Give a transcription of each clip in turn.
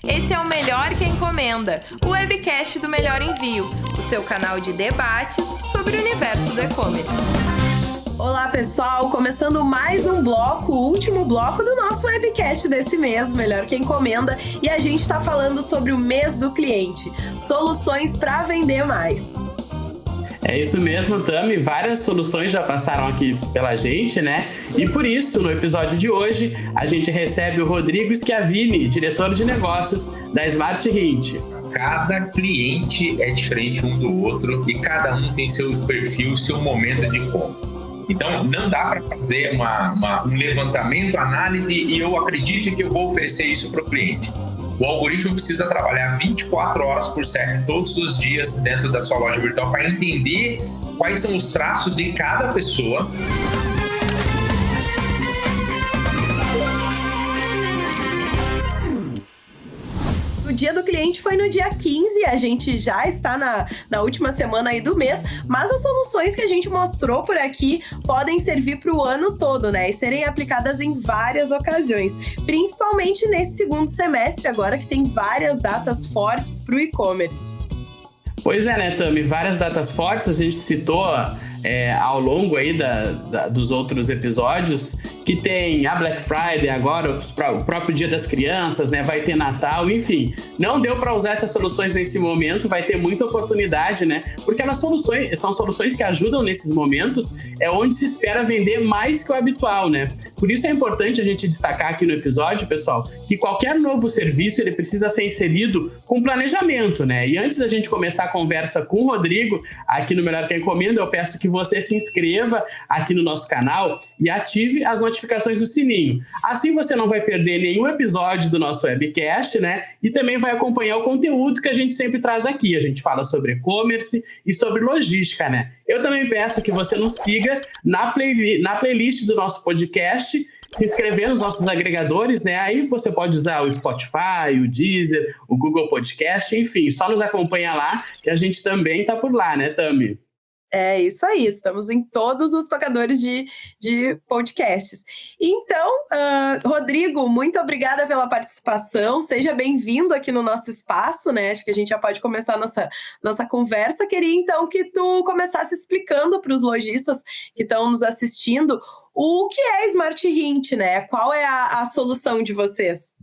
Esse é o Melhor que Encomenda, o webcast do Melhor Envio, o seu canal de debates sobre o universo do e-commerce. Olá pessoal, começando mais um bloco, o último bloco do nosso webcast desse mês, Melhor que Encomenda, e a gente está falando sobre o mês do cliente, soluções para vender mais. É isso mesmo, Tami. Várias soluções já passaram aqui pela gente, né? E por isso, no episódio de hoje, a gente recebe o Rodrigo Schiavini, diretor de negócios da Smart Hint. Cada cliente é diferente um do outro e cada um tem seu perfil, seu momento de compra. Então, não dá para fazer um levantamento, análise e eu acredito que eu vou oferecer isso para o cliente. O algoritmo precisa trabalhar 24 horas por segundo, todos os dias dentro da sua loja virtual para entender quais são os traços de cada pessoa. O dia do cliente foi no dia 15, a gente já está na última semana aí do mês, mas as soluções que a gente mostrou por aqui podem servir para o ano todo, né? E serem aplicadas em várias ocasiões, principalmente nesse segundo semestre agora que tem várias datas fortes para o e-commerce. Pois é, né, Tami? Várias datas fortes, a gente citou ao longo aí dos outros episódios, que tem a Black Friday agora, o próprio Dia das Crianças, né? Vai ter Natal, enfim. Não deu para usar essas soluções nesse momento, vai ter muita oportunidade, né? Porque elas são soluções que ajudam nesses momentos, é onde se espera vender mais que o habitual, né? Por isso é importante a gente destacar aqui no episódio, pessoal, que qualquer novo serviço, ele precisa ser inserido com planejamento, né? E antes da gente começar a conversa com o Rodrigo, aqui no Melhor que Encomenda, eu peço que você se inscreva aqui no nosso canal e ative as notificações do sininho. Assim você não vai perder nenhum episódio do nosso webcast, né? E também vai acompanhar o conteúdo que a gente sempre traz aqui. A gente fala sobre e-commerce e sobre logística, né? Eu também peço que você nos siga na playlist do nosso podcast, se inscrever nos nossos agregadores, né? Aí você pode usar o Spotify, o Deezer, o Google Podcast, enfim, só nos acompanha lá, que a gente também tá por lá, né, Tami? É isso aí, estamos em todos os tocadores de podcasts. Então, Rodrigo, muito obrigada pela participação, seja bem-vindo aqui no nosso espaço, né? Acho que a gente já pode começar a nossa conversa. Queria então que tu começasse explicando para os lojistas que estão nos assistindo o que é Smart Hint, né? Qual é a solução de vocês?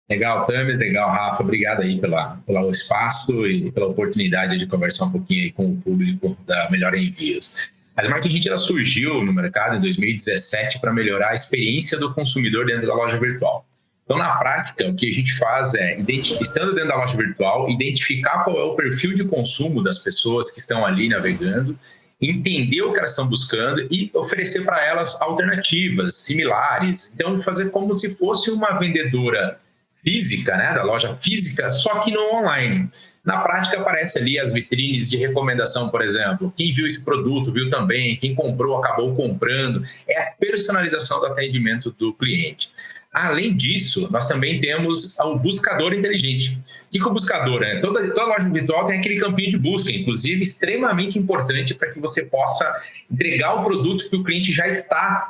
Legal, Thames, legal, Rafa, obrigado aí pelo espaço e pela oportunidade de conversar um pouquinho aí com o público da Melhor Envios. A Smart Hint ela surgiu no mercado em 2017 para melhorar a experiência do consumidor dentro da loja virtual. Então, na prática, o que a gente faz é, estando dentro da loja virtual, identificar qual é o perfil de consumo das pessoas que estão ali navegando, entender o que elas estão buscando e oferecer para elas alternativas similares. Então, fazer como se fosse uma vendedora física, né, da loja física, só que no online. Na prática, aparece ali as vitrines de recomendação, por exemplo. Quem viu esse produto, viu também. Quem comprou, acabou comprando. É a personalização do atendimento do cliente. Além disso, nós também temos o buscador inteligente. O que é o buscador? Né? Toda loja virtual tem aquele campinho de busca, inclusive extremamente importante para que você possa entregar o produto que o cliente já está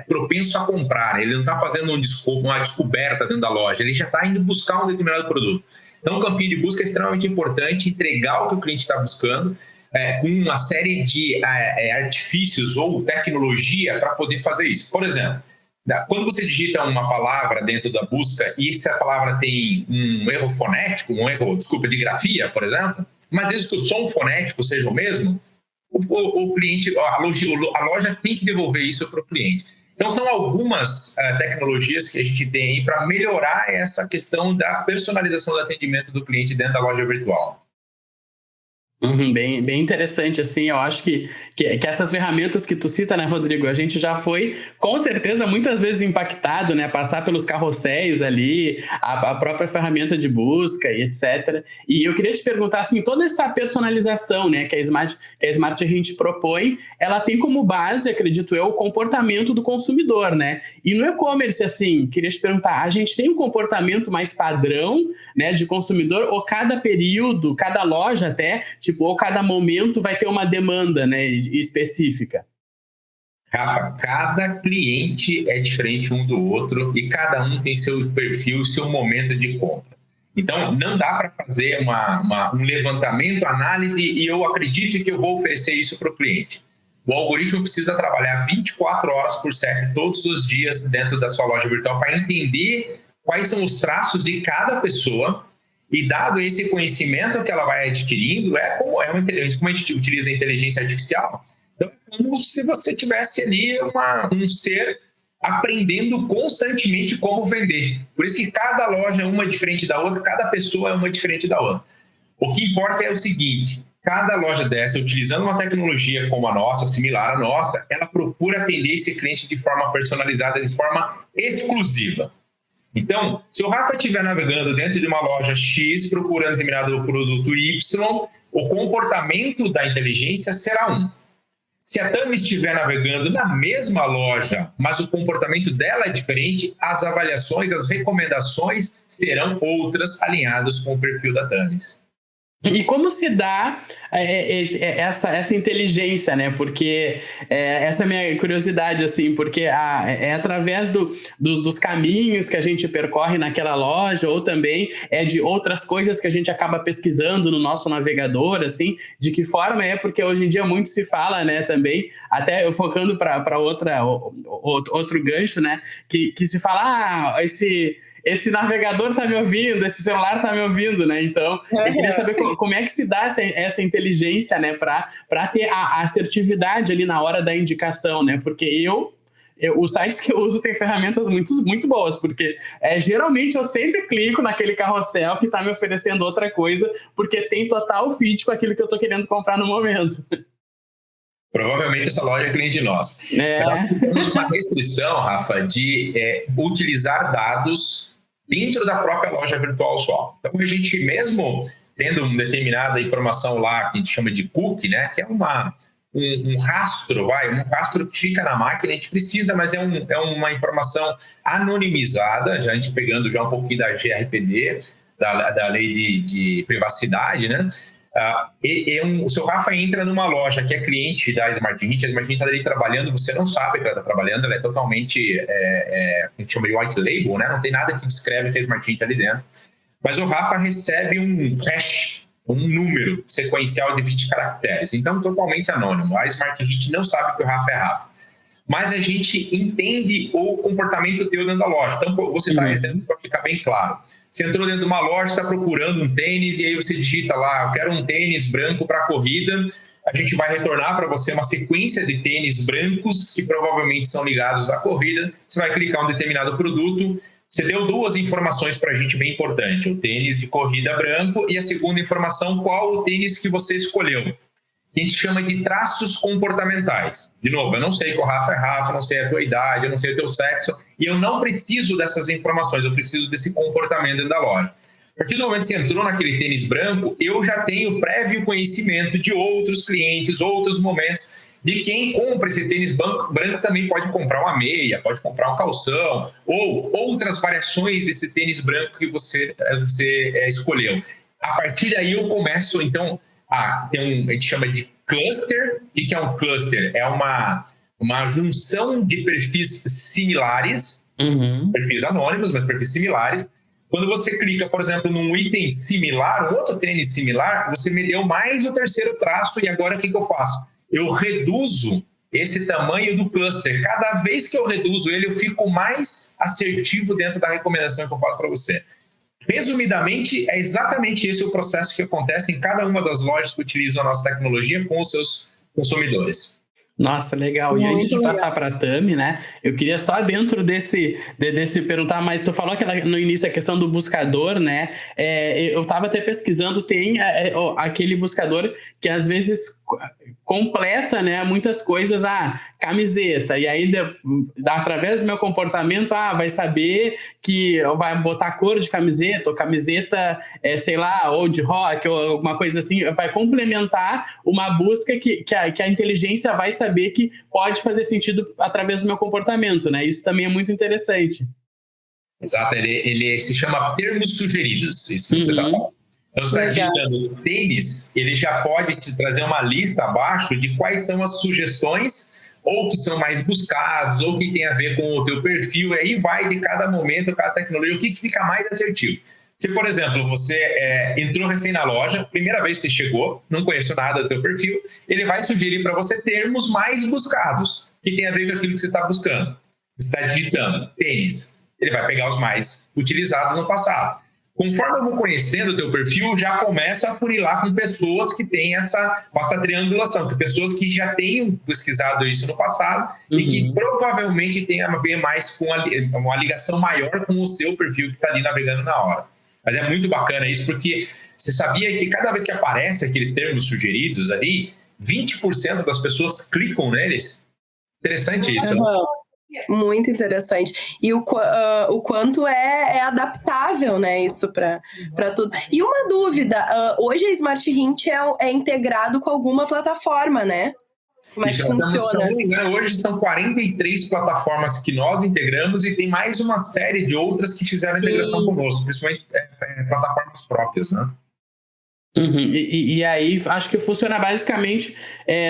propenso a comprar. Ele não está fazendo uma descoberta dentro da loja, ele já está indo buscar um determinado produto. Então, o campinho de busca é extremamente importante, entregar o que o cliente está buscando, com uma série de artifícios ou tecnologia para poder fazer isso. Por exemplo, quando você digita uma palavra dentro da busca e essa palavra tem um erro fonético, de grafia, por exemplo, mas desde que o som fonético seja o mesmo, o cliente, a loja tem que devolver isso para o cliente. Então, são algumas tecnologias que a gente tem aí para melhorar essa questão da personalização do atendimento do cliente dentro da loja virtual. Bem interessante, assim, eu acho que essas ferramentas que tu cita, né, Rodrigo, a gente já foi, com certeza, muitas vezes impactado, né, passar pelos carrosséis ali, a própria ferramenta de busca e etc. E eu queria te perguntar, assim, toda essa personalização, né, que a Smart Hint propõe, ela tem como base, acredito eu, o comportamento do consumidor, né? E no e-commerce, assim, queria te perguntar, a gente tem um comportamento mais padrão, né, de consumidor, ou cada período, cada loja até, ou cada momento vai ter uma demanda, né, específica? Rafa, cada cliente é diferente um do outro e cada um tem seu perfil, seu momento de compra. Então, não dá para fazer um levantamento, análise, e eu acredito que eu vou oferecer isso para o cliente. O algoritmo precisa trabalhar 24 horas por second todos os dias dentro da sua loja virtual para entender quais são os traços de cada pessoa, e dado esse conhecimento que ela vai adquirindo, como a gente utiliza a inteligência artificial. Então, é como se você tivesse ali um ser aprendendo constantemente como vender. Por isso que cada loja é uma diferente da outra, cada pessoa é uma diferente da outra. O que importa é o seguinte: cada loja dessa, utilizando uma tecnologia como a nossa, similar à nossa, ela procura atender esse cliente de forma personalizada, de forma exclusiva. Então, se o Rafa estiver navegando dentro de uma loja X, procurando determinado produto Y, o comportamento da inteligência será um. Se a Tami estiver navegando na mesma loja, mas o comportamento dela é diferente, as avaliações, as recomendações serão outras, alinhadas com o perfil da Tamis. E como se dá essa inteligência, né? Porque essa é a minha curiosidade, assim, porque é através dos caminhos que a gente percorre naquela loja, ou também de outras coisas que a gente acaba pesquisando no nosso navegador, assim, de que forma porque hoje em dia muito se fala, né, também, até eu focando para outro gancho, né, que se fala, esse navegador tá me ouvindo, esse celular tá me ouvindo, né? Então, eu queria saber como é que se dá essa inteligência, né? Para ter a assertividade ali na hora da indicação, né? Porque os sites que eu uso têm ferramentas muito boas, porque geralmente eu sempre clico naquele carrossel que tá me oferecendo outra coisa, porque tem total fit com aquilo que eu tô querendo comprar no momento. Provavelmente essa loja é cliente nossa. Nós temos uma restrição, Rafa, de utilizar dados dentro da própria loja virtual só. Então, a gente mesmo tendo uma determinada informação lá, que a gente chama de cookie, né, que é um rastro, um rastro que fica na máquina, a gente precisa, mas é uma informação anonimizada, já a gente pegando já um pouquinho da GRPD, da lei de privacidade, né? O seu Rafa entra numa loja que é cliente da Smart Hit, a Smart Hit está ali trabalhando, você não sabe que ela está trabalhando, ela é totalmente, a gente chama de white label, né? Não tem nada que descreve que a Smart Hit ali dentro. Mas o Rafa recebe um hash, um número sequencial de 20 caracteres, então totalmente anônimo. A Smart Hit não sabe que o Rafa é Rafa. Mas a gente entende o comportamento teu dentro da loja. Então, você está exemplo para ficar bem claro. Você entrou dentro de uma loja, está procurando um tênis, e aí você digita lá, eu quero um tênis branco para corrida. A gente vai retornar para você uma sequência de tênis brancos que provavelmente são ligados à corrida. Você vai clicar em um determinado produto. Você deu duas informações para a gente bem importantes. O tênis de corrida branco e a segunda informação, qual o tênis que você escolheu. Que a gente chama de traços comportamentais. De novo, eu não sei que o Rafa é Rafa, não sei a tua idade, eu não sei o teu sexo, e eu não preciso dessas informações, eu preciso desse comportamento dentro da loja. A partir do momento que você entrou naquele tênis branco, eu já tenho prévio conhecimento de outros clientes, outros momentos, de quem compra esse tênis branco também pode comprar uma meia, pode comprar um calção, ou outras variações desse tênis branco que você escolheu. A partir daí eu começo, então, a gente chama de cluster. O que é um cluster? É uma junção de perfis similares, perfis anônimos, mas perfis similares. Quando você clica, por exemplo, num item similar, um outro tênis similar, você me deu mais o terceiro traço, e agora o que eu faço? Eu reduzo esse tamanho do cluster. Cada vez que eu reduzo ele, eu fico mais assertivo dentro da recomendação que eu faço para você. Resumidamente, é exatamente esse o processo que acontece em cada uma das lojas que utilizam a nossa tecnologia com os seus consumidores. Nossa, legal. E antes de passar para a Tami, né, eu queria só dentro desse perguntar, mas tu falou que no início a questão do buscador, né, eu estava até pesquisando, tem aquele buscador que às vezes completa, né, muitas coisas, camiseta, e aí através do meu comportamento, vai saber que vai botar cor de camiseta, ou camiseta, sei lá, ou de rock, ou alguma coisa assim, vai complementar uma busca que a inteligência vai saber que pode fazer sentido através do meu comportamento, né? Isso também é muito interessante. Exato, ele se chama termos sugeridos, isso que você está falando. Então, você está digitando tênis, ele já pode te trazer uma lista abaixo de quais são as sugestões, ou que são mais buscados, ou que tem a ver com o teu perfil, e aí vai de cada momento, cada tecnologia, o que fica mais assertivo. Se, por exemplo, você entrou recém na loja, primeira vez que você chegou, não conheceu nada do teu perfil, ele vai sugerir para você termos mais buscados, que tem a ver com aquilo que você está buscando. Você está digitando tênis, ele vai pegar os mais utilizados no passado. Conforme eu vou conhecendo o teu perfil, já começo a funilar com pessoas que têm essa triangulação, que pessoas que já tenham pesquisado isso no passado e que provavelmente tenham a ver mais com uma ligação maior com o seu perfil que está ali navegando na hora. Mas é muito bacana isso, porque você sabia que cada vez que aparece aqueles termos sugeridos ali, 20% das pessoas clicam neles? Interessante isso, né? Muito interessante. E o quanto é adaptável, né, isso para tudo. E uma dúvida, hoje a Smart Hint é integrado com alguma plataforma, né? Como é que funciona? Se não me engano, hoje são 43 plataformas que nós integramos e tem mais uma série de outras que fizeram a integração conosco, principalmente plataformas próprias, né? E aí, acho que funciona basicamente,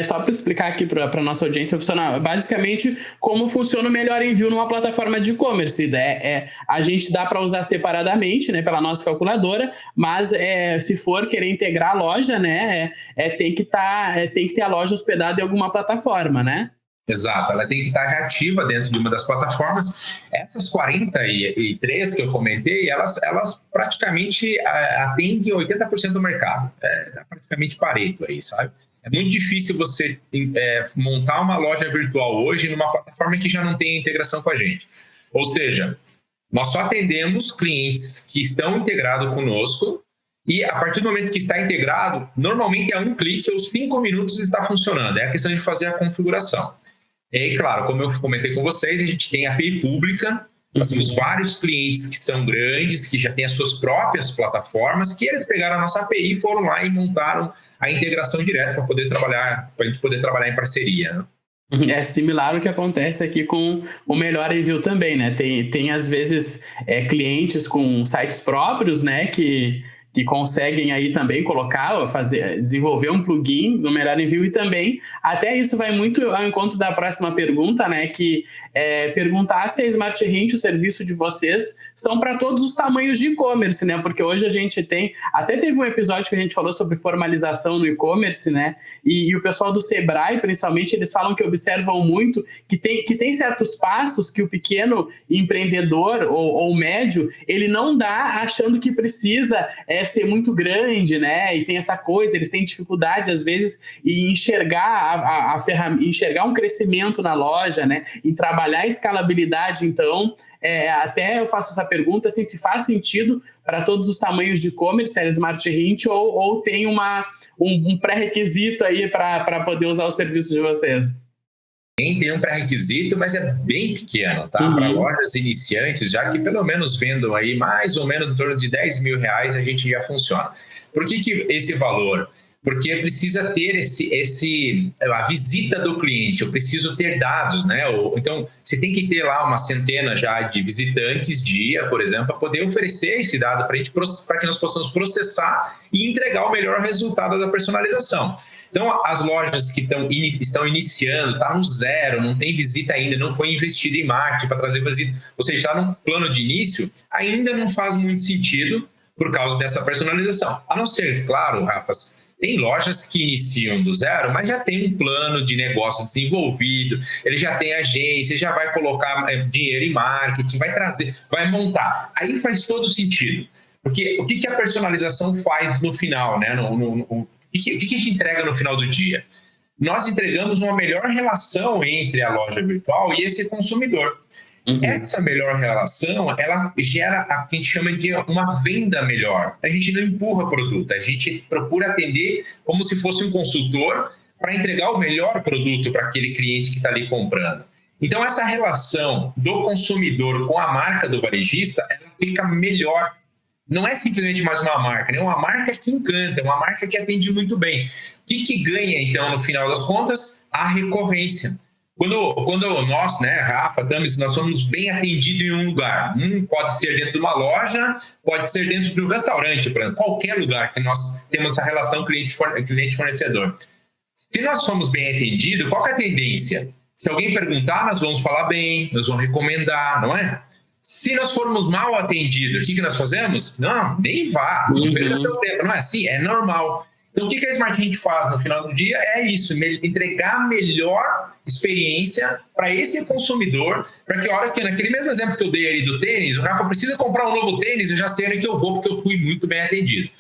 só para explicar aqui para a nossa audiência, funciona basicamente como funciona o Melhor Envio numa plataforma de e-commerce. A gente dá para usar separadamente, né, pela nossa calculadora, mas se for querer integrar a loja, né, tem que ter a loja hospedada em alguma plataforma, né? Exato, ela tem que estar ativa dentro de uma das plataformas. Essas 43 que eu comentei, elas praticamente atendem 80% do mercado. É praticamente Pareto aí, sabe? É muito difícil você montar uma loja virtual hoje numa plataforma que já não tem integração com a gente. Ou seja, nós só atendemos clientes que estão integrados conosco e a partir do momento que está integrado, normalmente é um clique ou 5 minutos e está funcionando. É a questão de fazer a configuração. E aí, claro, como eu comentei com vocês, a gente tem a API pública, nós temos vários clientes que são grandes, que já têm as suas próprias plataformas, que eles pegaram a nossa API e foram lá e montaram a integração direta para a gente poder trabalhar em parceria, né? É similar ao que acontece aqui com o Melhor Envio também, né? Tem às vezes clientes com sites próprios, né, que conseguem aí também desenvolver um plugin no Melhor Envio e também, até isso vai muito ao encontro da próxima pergunta, né, que perguntar se a Smart Hint, o serviço de vocês, são para todos os tamanhos de e-commerce, né, porque hoje a gente até teve um episódio que a gente falou sobre formalização no e-commerce, né, e o pessoal do Sebrae, principalmente, eles falam que observam muito que tem certos passos que o pequeno empreendedor ou médio, ele não dá achando que precisa ser muito grande, né? E tem essa coisa, eles têm dificuldade, às vezes, em enxergar enxergar um crescimento na loja, né? Em trabalhar a escalabilidade. Então, até eu faço essa pergunta, assim, se faz sentido para todos os tamanhos de e-commerce, a Smart Hint, ou tem um pré-requisito aí para poder usar o serviço de vocês? Tem um pré-requisito, mas é bem pequeno, tá? Para lojas iniciantes, já que pelo menos vendam aí mais ou menos em torno de R$10 mil, a gente já funciona. Por que esse valor? Porque precisa ter a visita do cliente, eu preciso ter dados, né? Então, você tem que ter lá uma centena já de visitantes dia, por exemplo, para poder oferecer esse dado para que nós possamos processar e entregar o melhor resultado da personalização. Então, as lojas que estão iniciando, está no zero, não tem visita ainda, não foi investido em marketing para trazer visita, ou seja, está no plano de início, ainda não faz muito sentido por causa dessa personalização. A não ser, claro, Rafa, tem lojas que iniciam do zero, mas já tem um plano de negócio desenvolvido, ele já tem agência, já vai colocar dinheiro em marketing, vai montar. Aí faz todo sentido. Porque o que a personalização faz no final, né? O que a gente entrega no final do dia? Nós entregamos uma melhor relação entre a loja virtual e esse consumidor. Essa melhor relação, ela gera o que a gente chama de uma venda melhor. A gente não empurra produto, a gente procura atender como se fosse um consultor para entregar o melhor produto para aquele cliente que está ali comprando. Então, essa relação do consumidor com a marca do varejista, ela fica melhor. Não é simplesmente mais uma marca, né? É uma marca que encanta, é uma marca que atende muito bem. O que ganha, então, no final das contas? A recorrência. Quando nós, né, Rafa, Tamis, nós somos bem atendidos em um lugar. Pode ser dentro de uma loja, pode ser dentro de um restaurante, por exemplo, qualquer lugar que nós temos essa relação cliente-fornecedor. Se nós somos bem atendidos, qual que é a tendência? Se alguém perguntar, nós vamos falar bem, nós vamos recomendar, não é? Se nós formos mal atendidos, o que nós fazemos? Não, nem vá, não perca seu tempo. Não é assim? É normal. Então, o que a Smart Hint faz no final do dia é isso, entregar a melhor experiência para esse consumidor, para que a hora que, naquele mesmo exemplo que eu dei ali do tênis, o Rafa precisa comprar um novo tênis, eu já sei onde que eu vou, porque eu fui muito bem atendido.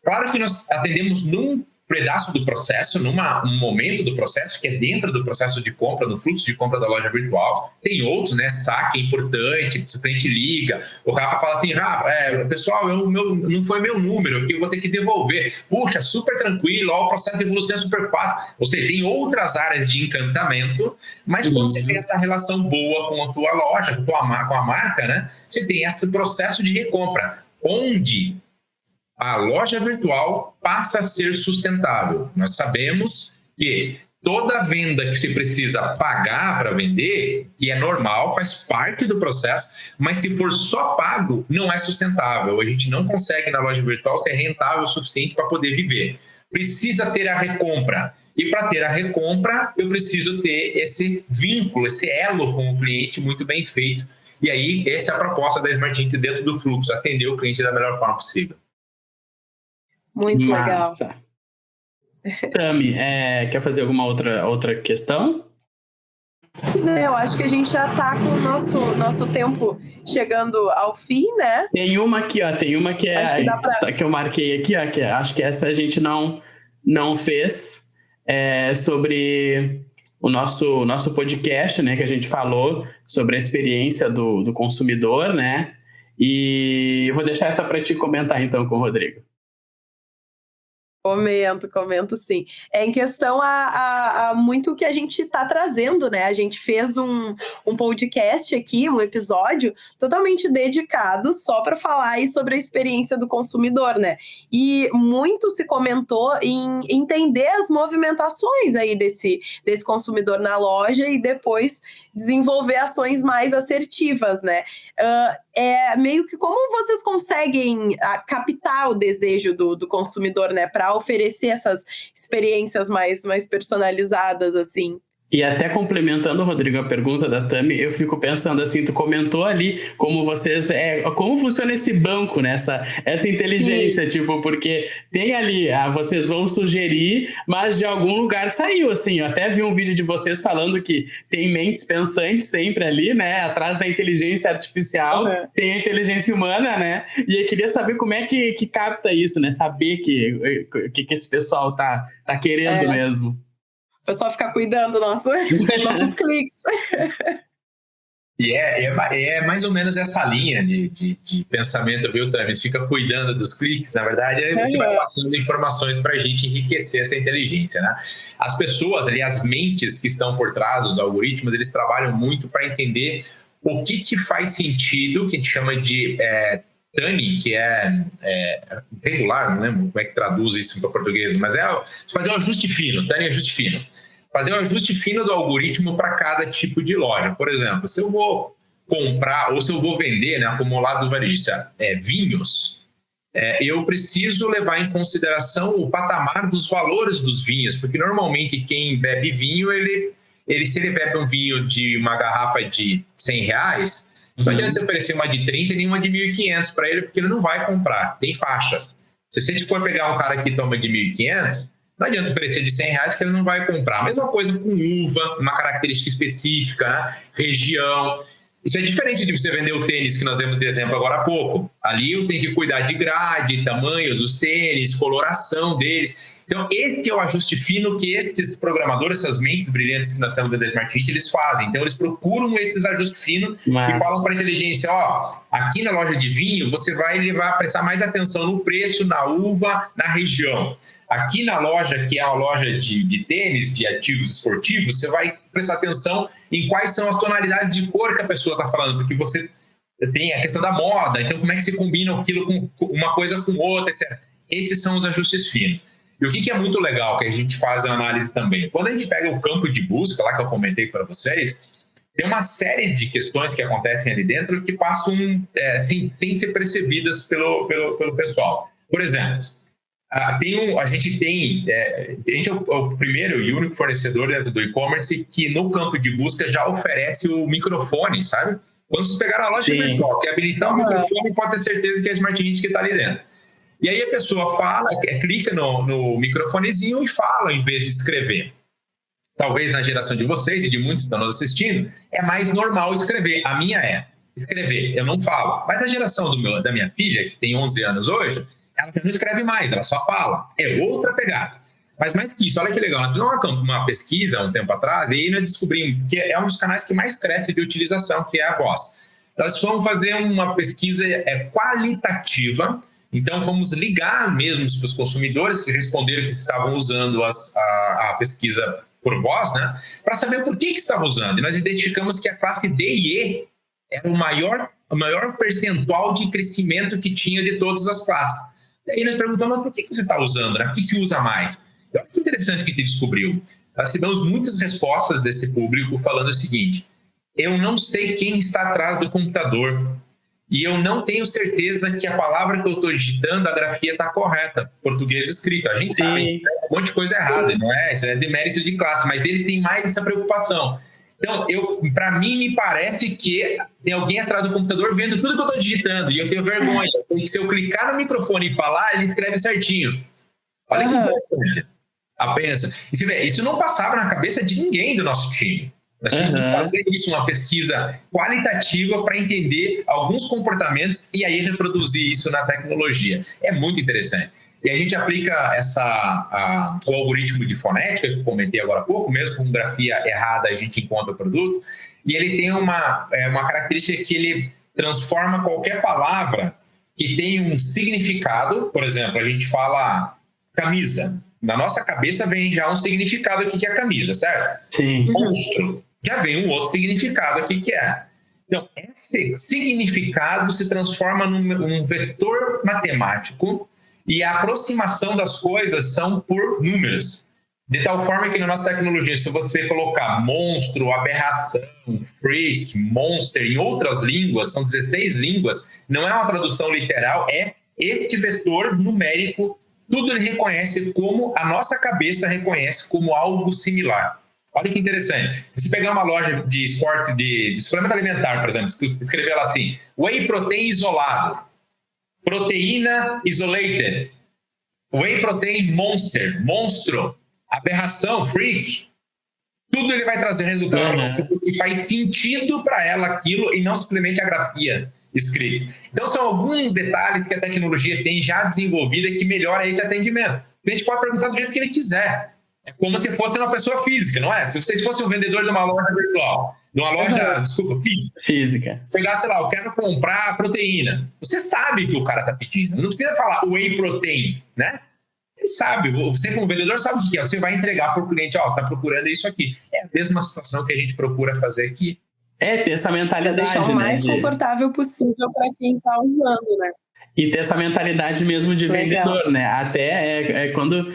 Claro que nós atendemos num pedaço do processo, um momento do processo, que é dentro do processo de compra, no fluxo de compra da loja virtual. Tem outros, né? Saque é importante, se o cliente liga, o Rafa fala assim, Rafa, pessoal, não foi meu número, que eu vou ter que devolver. Puxa, super tranquilo, ó, o processo de devolução é super fácil. Ou seja, tem outras áreas de encantamento, mas quando você tem essa relação boa com a tua loja, com a marca, né? Você tem esse processo de recompra, onde a loja virtual passa a ser sustentável. Nós sabemos que toda venda que você precisa pagar para vender, que é normal, faz parte do processo, mas se for só pago, não é sustentável. A gente não consegue na loja virtual ser rentável o suficiente para poder viver. Precisa ter a recompra. E para ter a recompra, eu preciso ter esse vínculo, esse elo com o cliente muito bem feito. E aí, essa é a proposta da Smart Hint dentro do fluxo, atender o cliente da melhor forma possível. Muito Massa. Legal. Tami, quer fazer alguma outra questão? Eu acho que a gente já está com o nosso tempo chegando ao fim, né? Tem uma aqui, ó. Tem uma que que eu marquei aqui, ó. Acho que essa a gente não fez. Sobre o nosso podcast, né? Que a gente falou sobre a experiência do consumidor, né? E eu vou deixar essa para te comentar, então, com o Rodrigo. Comento sim. Em questão a muito que a gente está trazendo, né? A gente fez um podcast aqui, um episódio totalmente dedicado só para falar aí sobre a experiência do consumidor, né? E muito se comentou em entender as movimentações aí desse consumidor na loja e depois desenvolver ações mais assertivas, né? Meio que como vocês conseguem captar o desejo do consumidor, né? Para oferecer essas experiências mais personalizadas, assim. E até complementando, Rodrigo, a pergunta da Tami, eu fico pensando assim, tu comentou ali como vocês... como funciona esse banco, né? Essa inteligência, sim. Tipo, porque tem ali, vocês vão sugerir, mas de algum lugar saiu, assim. Eu até vi um vídeo de vocês falando que tem mentes pensantes sempre ali, né? Atrás da inteligência artificial, tem a inteligência humana, né? E eu queria saber como é que capta isso, né? Saber que esse pessoal tá querendo mesmo. O pessoal ficar cuidando dos nossos cliques. E é mais ou menos essa linha de pensamento, viu, Tami? Fica cuidando dos cliques, na verdade, você vai passando informações para a gente enriquecer essa inteligência, né? As pessoas ali, as mentes que estão por trás dos algoritmos, eles trabalham muito para entender o que faz sentido, que a gente chama de TANI, que é regular, não lembro como é que traduz isso para português, mas fazer um ajuste fino, TANI é ajuste fino. Fazer um ajuste fino do algoritmo para cada tipo de loja. Por exemplo, se eu vou comprar ou se eu vou vender, né, acumulado varejista, vinhos, eu preciso levar em consideração o patamar dos valores dos vinhos, porque normalmente quem bebe vinho, se ele bebe um vinho de uma garrafa de R$100, não adianta você oferecer uma de 30 nem uma de 1.500 para ele, porque ele não vai comprar. Tem faixas. Se você for pegar um cara que toma de 1.500, não adianta oferecer de R$100 que ele não vai comprar. Mesma coisa com uva, uma característica específica, né? Região. Isso é diferente de você vender o tênis que nós demos de exemplo agora há pouco. Ali eu tenho que cuidar de grade, tamanho dos tênis, coloração deles. Então, esse é o ajuste fino que esses programadores, essas mentes brilhantes que nós temos da Smart Hint, eles fazem. Então, eles procuram esses ajustes finos e falam para a inteligência, aqui na loja de vinho, você vai prestar mais atenção no preço, na uva, na região. Aqui na loja, que é a loja de tênis, de artigos esportivos, você vai prestar atenção em quais são as tonalidades de cor que a pessoa está falando, porque você tem a questão da moda, então como é que você combina aquilo com uma coisa com outra, etc. Esses são os ajustes finos. E o que é muito legal, que a gente faz a análise também? Quando a gente pega o campo de busca, lá que eu comentei para vocês, tem uma série de questões que acontecem ali dentro que passam sem ser percebidas pelo pessoal. Por exemplo, a gente é o primeiro e único fornecedor dentro do e-commerce que no campo de busca já oferece o microfone, sabe? Quando vocês pegaram a loja virtual, que habilitar o microfone, pode ter certeza que é a Smart Hint que está ali dentro. E aí a pessoa fala, clica no microfonezinho e fala em vez de escrever. Talvez na geração de vocês e de muitos que estão nos assistindo, é mais normal escrever. A minha é escrever, eu não falo. Mas a geração da minha filha, que tem 11 anos hoje, ela não escreve mais, ela só fala. É outra pegada. Mas mais que isso, olha que legal, nós fizemos uma pesquisa um tempo atrás, e aí nós descobrimos que é um dos canais que mais cresce de utilização, que é a voz. Nós fomos fazer uma pesquisa qualitativa, então fomos ligar mesmo para os consumidores que responderam que estavam usando a pesquisa por voz, né, para saber por que estavam usando. E nós identificamos que a classe D e E era o maior percentual de crescimento que tinha de todas as classes. E aí nós perguntamos, mas por que você está usando, né? Por que se usa mais? E olha que interessante que a gente descobriu. Nós recebemos muitas respostas desse público falando o seguinte: eu não sei quem está atrás do computador e eu não tenho certeza que a palavra que eu estou digitando, a grafia está correta, português escrito. A gente sabe, isso é um monte de coisa errada, não é? Isso é demérito de classe, mas eles têm mais essa preocupação. Então, para mim, me parece que tem alguém atrás do computador vendo tudo que eu estou digitando e eu tenho vergonha. Se eu clicar no microfone e falar, ele escreve certinho. Olha que interessante. Pensa. Isso não passava na cabeça de ninguém do nosso time. Nós tínhamos que fazer isso, uma pesquisa qualitativa para entender alguns comportamentos e aí reproduzir isso na tecnologia. É muito interessante. E a gente aplica o algoritmo de fonética, que eu comentei agora há pouco, mesmo com grafia errada a gente encontra o produto, e ele tem uma característica que ele transforma qualquer palavra que tem um significado. Por exemplo, a gente fala camisa. Na nossa cabeça vem já um significado aqui que é a camisa, certo? Sim. Monstro. Já vem um outro significado aqui que é. Então, esse significado se transforma num vetor matemático e a aproximação das coisas são por números. De tal forma que na nossa tecnologia, se você colocar monstro, aberração, freak, monster em outras línguas, são 16 línguas, não é uma tradução literal, é este vetor numérico, tudo ele reconhece como a nossa cabeça reconhece como algo similar. Olha que interessante. Se você pegar uma loja de esporte, de suplemento alimentar, por exemplo, escrever lá assim, whey protein isolado, proteína isolated, whey protein monster, monstro, aberração, freak, tudo ele vai trazer resultado para você, porque faz sentido para ela aquilo e não simplesmente a grafia escrita. Então são alguns detalhes que a tecnologia tem já desenvolvida que melhora esse atendimento. A gente pode perguntar do jeito que ele quiser. É como se fosse uma pessoa física, não é? Se vocês fossem um vendedor de uma loja virtual, de uma loja, física. Pegasse lá, eu quero comprar proteína. Você sabe o que o cara está pedindo. Não precisa falar whey protein, né? Ele sabe, você como vendedor sabe o que é. Você vai entregar para o cliente, você está procurando isso aqui. É a mesma situação que a gente procura fazer aqui. Ter essa mentalidade, deixar o mais confortável possível para quem está usando, né? E ter essa mentalidade mesmo de vendedor, né? Até quando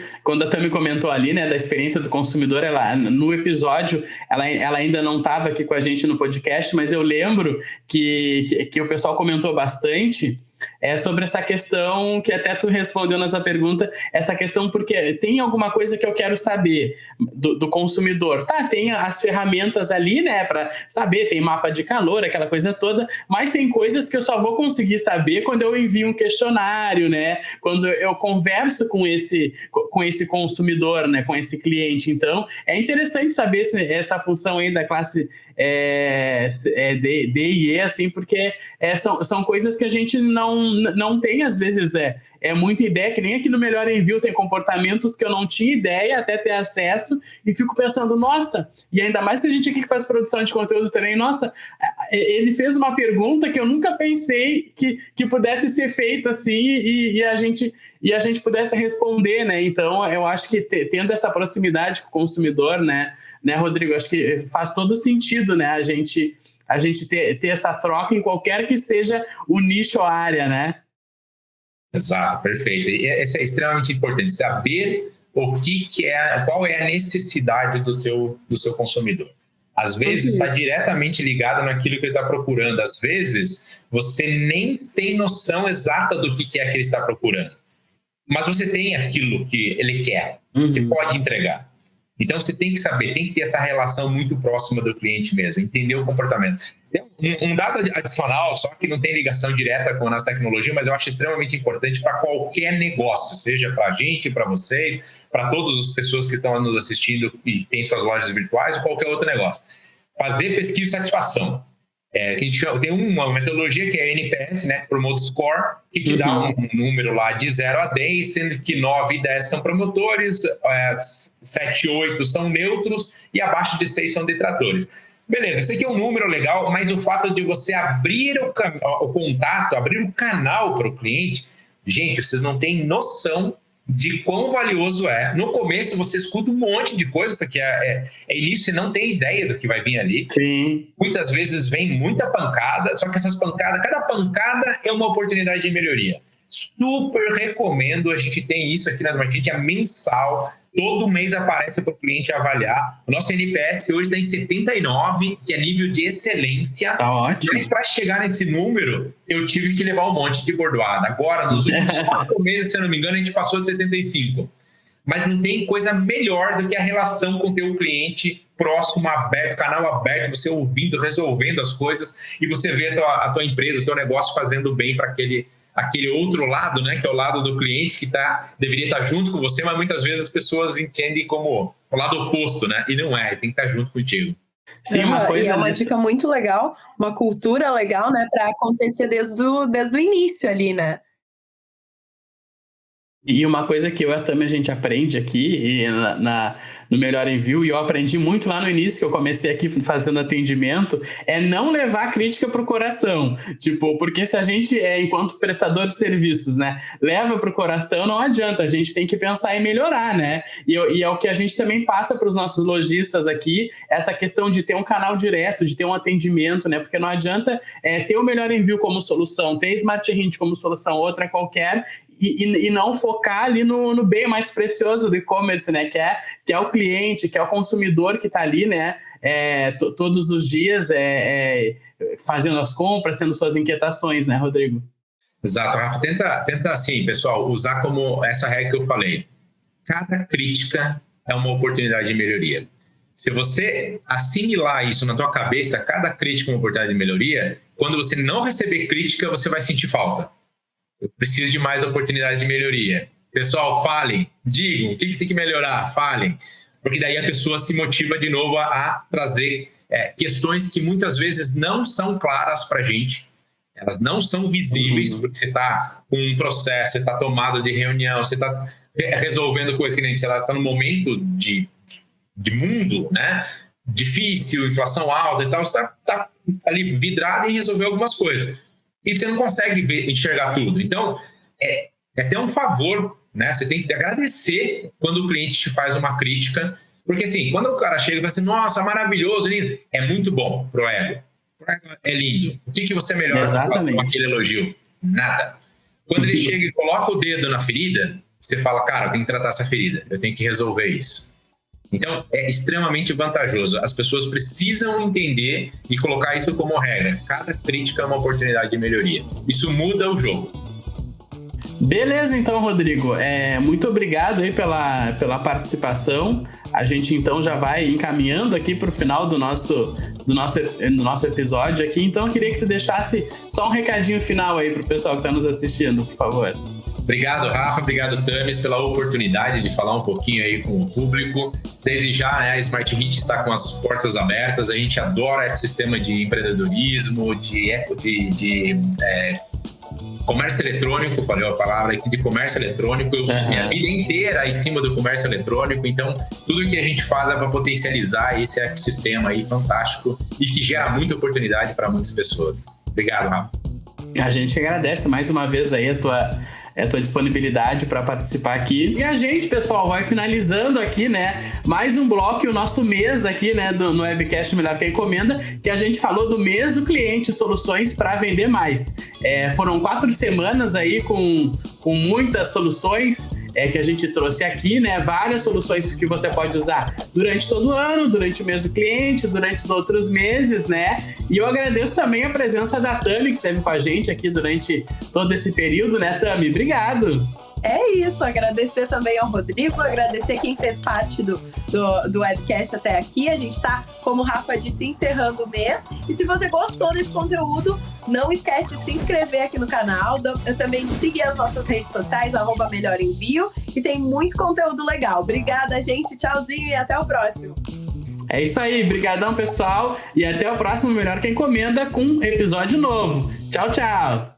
a Tami comentou ali, né, da experiência do consumidor, no episódio, ela ainda não estava aqui com a gente no podcast, mas eu lembro que o pessoal comentou bastante sobre essa questão que até tu respondeu nessa pergunta, essa questão porque tem alguma coisa que eu quero saber do consumidor. Tá, tem as ferramentas ali, né, para saber, tem mapa de calor, aquela coisa toda, mas tem coisas que eu só vou conseguir saber quando eu envio um questionário, né, quando eu converso com esse consumidor, né, com esse cliente. Então, é interessante saber essa função aí da classe D e E, assim, porque são coisas que a gente não tem, às vezes, muita ideia, que nem aqui no Melhor Envio tem comportamentos que eu não tinha ideia até ter acesso e fico pensando, nossa, e ainda mais que a gente aqui que faz produção de conteúdo também, nossa, ele fez uma pergunta que eu nunca pensei que pudesse ser feita assim e a gente pudesse responder, né? Então, eu acho que tendo essa proximidade com o consumidor, né, Rodrigo, acho que faz todo sentido, né, a gente ter essa troca em qualquer que seja o nicho ou a área, né? Exato, perfeito. E isso é extremamente importante, saber qual é a necessidade do seu consumidor. Às vezes está diretamente ligado naquilo que ele está procurando. Às vezes você nem tem noção exata do que é que ele está procurando. Mas você tem aquilo que ele quer. Você pode entregar. Então, você tem que saber, tem que ter essa relação muito próxima do cliente mesmo, entender o comportamento. Tem um dado adicional, só que não tem ligação direta com a nossa tecnologia, mas eu acho extremamente importante para qualquer negócio, seja para a gente, para vocês, para todas as pessoas que estão nos assistindo e têm suas lojas virtuais ou qualquer outro negócio. Fazer pesquisa de satisfação. Que a gente chama, tem uma metodologia que é NPS, né, Promote Score, que te dá um número lá de 0 a 10, sendo que 9 e 10 são promotores, 7 e 8 são neutros e abaixo de 6 são detratores. Beleza, esse aqui é um número legal, mas o fato de você abrir o contato, abrir o canal para o cliente, gente, vocês não têm noção de quão valioso é. No começo você escuta um monte de coisa, porque é início, você não tem ideia do que vai vir ali. Sim. Muitas vezes vem muita pancada, só que essas pancadas, cada pancada é uma oportunidade de melhoria. Super recomendo, a gente tem isso aqui na Smart Hit, é mensal, todo mês aparece para o cliente avaliar. O nosso NPS hoje está em 79, que é nível de excelência. Tá ótimo. Mas para chegar nesse número, eu tive que levar um monte de bordoada. Agora, nos últimos 4 meses, se eu não me engano, a gente passou de 75. Mas não tem coisa melhor do que a relação com o teu cliente próximo, aberto, canal aberto, você ouvindo, resolvendo as coisas e você vê a tua empresa, o teu negócio fazendo bem para aquele outro lado, né, que é o lado do cliente que deveria estar junto com você, mas muitas vezes as pessoas entendem como o lado oposto, né? E não é, tem que estar junto contigo. Sim, e é uma dica muito legal, uma cultura legal, né, para acontecer desde o início ali, né? E uma coisa que eu e a Tami a gente aprende aqui no Melhor Envio, e eu aprendi muito lá no início, que eu comecei aqui fazendo atendimento, é não levar a crítica pro coração. Tipo, porque se a gente, enquanto prestador de serviços, né, leva pro coração, não adianta, a gente tem que pensar em melhorar, né? E é o que a gente também passa para os nossos lojistas aqui, essa questão de ter um canal direto, de ter um atendimento, né? Porque não adianta ter o Melhor Envio como solução, ter Smart Hint como solução, outra qualquer, e não focar ali no bem mais precioso do e-commerce, né? Que é o cliente, que é o consumidor que está ali, né? Todos os dias fazendo as compras, sendo suas inquietações, né, Rodrigo? Exato, Rafa. Tenta assim, pessoal, usar como essa regra que eu falei. Cada crítica é uma oportunidade de melhoria. Se você assimilar isso na tua cabeça, cada crítica é uma oportunidade de melhoria, quando você não receber crítica, você vai sentir falta. Eu preciso de mais oportunidades de melhoria. Pessoal, falem, digam, o que tem que melhorar? Falem. Porque daí a pessoa se motiva de novo a trazer questões que muitas vezes não são claras para a gente. Elas não são visíveis, porque você está com um processo, você está tomado de reunião, você está resolvendo coisas que nem você está no momento de mundo, né? Difícil, inflação alta e tal, você está ali vidrado em resolver algumas coisas. E você não consegue enxergar tudo. Então, é até um favor, né? Você tem que agradecer quando o cliente te faz uma crítica. Porque, assim, quando o cara chega e fala assim, nossa, maravilhoso, lindo, é muito bom pro ego. É lindo. O que você melhora com aquele elogio? Nada. Quando ele chega e coloca o dedo na ferida, você fala, cara, eu tenho que tratar essa ferida. Eu tenho que resolver isso. Então, é extremamente vantajoso. As pessoas precisam entender e colocar isso como regra. Cada crítica é uma oportunidade de melhoria. Isso muda o jogo. Beleza, então, Rodrigo. Muito obrigado aí pela participação. A gente, então, já vai encaminhando aqui para o final do nosso episódio aqui. Então, eu queria que tu deixasse só um recadinho final aí para o pessoal que está nos assistindo, por favor. Obrigado, Rafa. Obrigado, Tamis, pela oportunidade de falar um pouquinho aí com o público. Desde já, né, a Smart Hit está com as portas abertas. A gente adora o ecossistema de empreendedorismo, de comércio eletrônico, falei a palavra aqui de comércio eletrônico. Eu minha vida inteira em cima do comércio eletrônico. Então, tudo que a gente faz é para potencializar esse ecossistema aí fantástico e que gera muita oportunidade para muitas pessoas. Obrigado, Rafa. A gente agradece mais uma vez aí a tua disponibilidade para participar aqui. E a gente, pessoal, vai finalizando aqui, né, mais um bloco e o nosso mês aqui, né, no Webcast Melhor que Encomenda, que a gente falou do mês do cliente, soluções para vender mais. Foram 4 semanas aí com muitas soluções que a gente trouxe aqui, né? Várias soluções que você pode usar durante todo o ano, durante o mês do cliente, durante os outros meses, né? E eu agradeço também a presença da Tami, que esteve com a gente aqui durante todo esse período, né, Tami? Obrigado! É isso, agradecer também ao Rodrigo, agradecer quem fez parte do webcast até aqui. A gente tá, como o Rafa disse, encerrando o mês. E se você gostou desse conteúdo, não esquece de se inscrever aqui no canal, também seguir as nossas redes sociais, @melhorenvio, e tem muito conteúdo legal. Obrigada, gente, tchauzinho e até o próximo. É isso aí, brigadão pessoal, e até o próximo Melhor Que Encomenda com um episódio novo. Tchau, tchau!